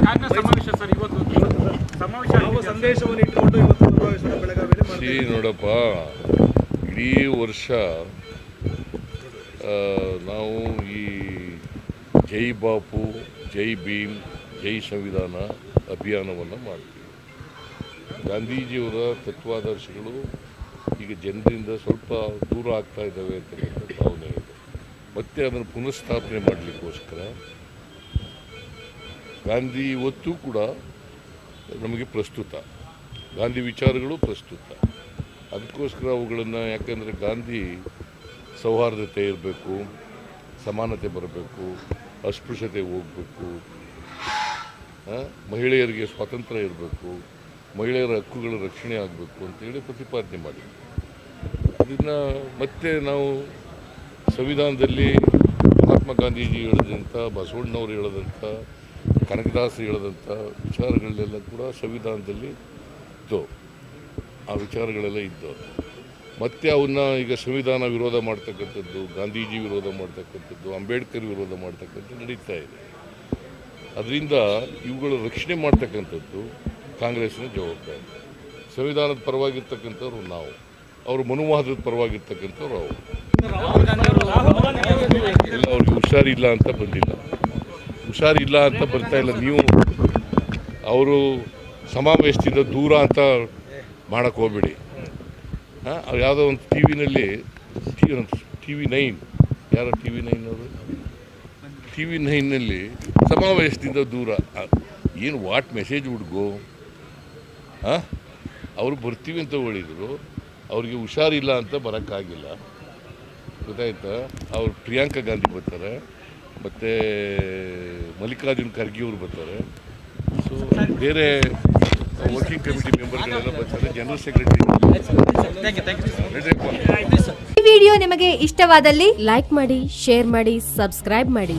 ಕಾಂಗ್ರೆಸ್ ಸಮಾವೇಶ ಸರ್, ಇವತ್ತು ಸಮಾವೇಶ ಯಾವ ಸಂದೇಶವನ್ನು ಇಟ್ಟುಕೊಂಡು ಇವತ್ತು ಸಮಾವೇಶನ ಬೆಳಗಾವಿಯಲ್ಲಿ ಮಾಡ್ತೀವಿ? ನೋಡಪ್ಪ, ಇಡೀ ವರ್ಷ ನಾವು ಈ ಜೈ ಬಾಪು, ಜೈ ಭೀಮ್, ಜೈ ಸಂವಿಧಾನ ಅಭಿಯಾನವನ್ನು ಮಾಡ್ತೀವಿ. ಗಾಂಧೀಜಿಯವರ ತತ್ವಾದರ್ಶಗಳು ಈಗ ಜನರಿಂದ ಸ್ವಲ್ಪ ದೂರ ಆಗ್ತಾ ಇದ್ದಾವೆ ಅಂತಕ್ಕಂಥ ಭಾವನೆ ಇದೆ. ಮತ್ತೆ ಅದನ್ನು ಪುನಃಸ್ಥಾಪನೆ ಮಾಡಲಿಕ್ಕೋಸ್ಕರ ಗಾಂಧಿ ಇವತ್ತು ಕೂಡ ನಮಗೆ ಪ್ರಸ್ತುತ, ಗಾಂಧಿ ವಿಚಾರಗಳು ಪ್ರಸ್ತುತ. ಅದಕ್ಕೋಸ್ಕರ ಅವುಗಳನ್ನು, ಯಾಕೆಂದರೆ ಗಾಂಧಿ ಸೌಹಾರ್ದತೆ ಇರಬೇಕು, ಸಮಾನತೆ ಬರಬೇಕು, ಅಸ್ಪೃಶ್ಯತೆ ಹೋಗಬೇಕು, ಮಹಿಳೆಯರಿಗೆ ಸ್ವಾತಂತ್ರ್ಯ ಇರಬೇಕು, ಮಹಿಳೆಯರ ಹಕ್ಕುಗಳ ರಕ್ಷಣೆ ಆಗಬೇಕು ಅಂತೇಳಿ ಪ್ರತಿಪಾದನೆ ಮಾಡಿ ಅದನ್ನು ಮತ್ತೆ ನಾವು ಸಂವಿಧಾನದಲ್ಲಿ ಮಹಾತ್ಮ ಗಾಂಧೀಜಿ ಹೇಳಿದಂಥ, ಬಸವಣ್ಣವರು ಹೇಳಿದಂಥ, ಕನಕದಾಸ ಹೇಳಿದಂಥ ವಿಚಾರಗಳನ್ನೆಲ್ಲ ಕೂಡ ಸಂವಿಧಾನದಲ್ಲಿ ಇದ್ದವು. ಆ ವಿಚಾರಗಳೆಲ್ಲ ಇದ್ದವು. ಮತ್ತು ಅವನ್ನ ಈಗ ಸಂವಿಧಾನ ವಿರೋಧ ಮಾಡ್ತಕ್ಕಂಥದ್ದು, ಗಾಂಧೀಜಿ ವಿರೋಧ ಮಾಡ್ತಕ್ಕಂಥದ್ದು, ಅಂಬೇಡ್ಕರ್ ವಿರೋಧ ಮಾಡ್ತಕ್ಕಂಥದ್ದು ನಡೀತಾ ಇದೆ. ಅದರಿಂದ ಇವುಗಳ ರಕ್ಷಣೆ ಮಾಡ್ತಕ್ಕಂಥದ್ದು ಕಾಂಗ್ರೆಸ್ನ ಜವಾಬ್ದಾರಿ. ಸಂವಿಧಾನದ ಪರವಾಗಿರ್ತಕ್ಕಂಥವ್ರು ನಾವು, ಅವರು ಮನುವಾದದ ಪರವಾಗಿರ್ತಕ್ಕಂಥವ್ರು ಅವರು. ಎಲ್ಲ ಅವ್ರಿಗೆ ಹುಷಾರಿಲ್ಲ ಅಂತ ಬಂದಿಲ್ಲ, ಹುಷಾರಿಲ್ಲ ಅಂತ ಬರ್ತಾ ಇಲ್ಲ. ನೀವು ಅವರು ಸಮಾವೇಶದಿಂದ ದೂರ ಅಂತ ಮಾಡೋಕ್ಕೆ ಹೋಗ್ಬೇಡಿ. ಯಾವುದೋ ಒಂದು ಟಿ ವಿನಲ್ಲಿ TV9, ಯಾರೋ TV9 ಅವರು, TV9ನಲ್ಲಿ ಸಮಾವೇಶದಿಂದ ದೂರ, ಏನು ವಾಟ್ ಮೆಸೇಜ್ ಹುಡುಗೋ? ಅವರು ಬರ್ತೀವಿ ಅಂತ ಹೇಳಿದರು, ಅವ್ರಿಗೆ ಹುಷಾರಿಲ್ಲ ಅಂತ ಬರೋಕ್ಕಾಗಿಲ್ಲ, ಗೊತ್ತಾಯ್ತಾ? ಅವ್ರು ಪ್ರಿಯಾಂಕಾ ಗಾಂಧಿ ಬರ್ತಾರೆ, ಮತ್ತು ಮಲ್ಲಿಕಾರ್ಜುನ್ ಖರ್ಗೆ ಅವರು ಬರ್ತಾರೆ, ಸೊ ಬೇರೆ ವರ್ಕಿಂಗ್ ಕಮಿಟಿ ಮೆಂಬರ್ಗಳೆಲ್ಲ ಬರ್ತಾರೆ, ಜನರಲ್ ಸೆಕ್ರೆಟರಿ. ಈ ವಿಡಿಯೋ ನಿಮಗೆ ಇಷ್ಟವಾದಲ್ಲಿ ಲೈಕ್ ಮಾಡಿ, ಶೇರ್ ಮಾಡಿ, ಸಬ್ಸ್ಕ್ರೈಬ್ ಮಾಡಿ.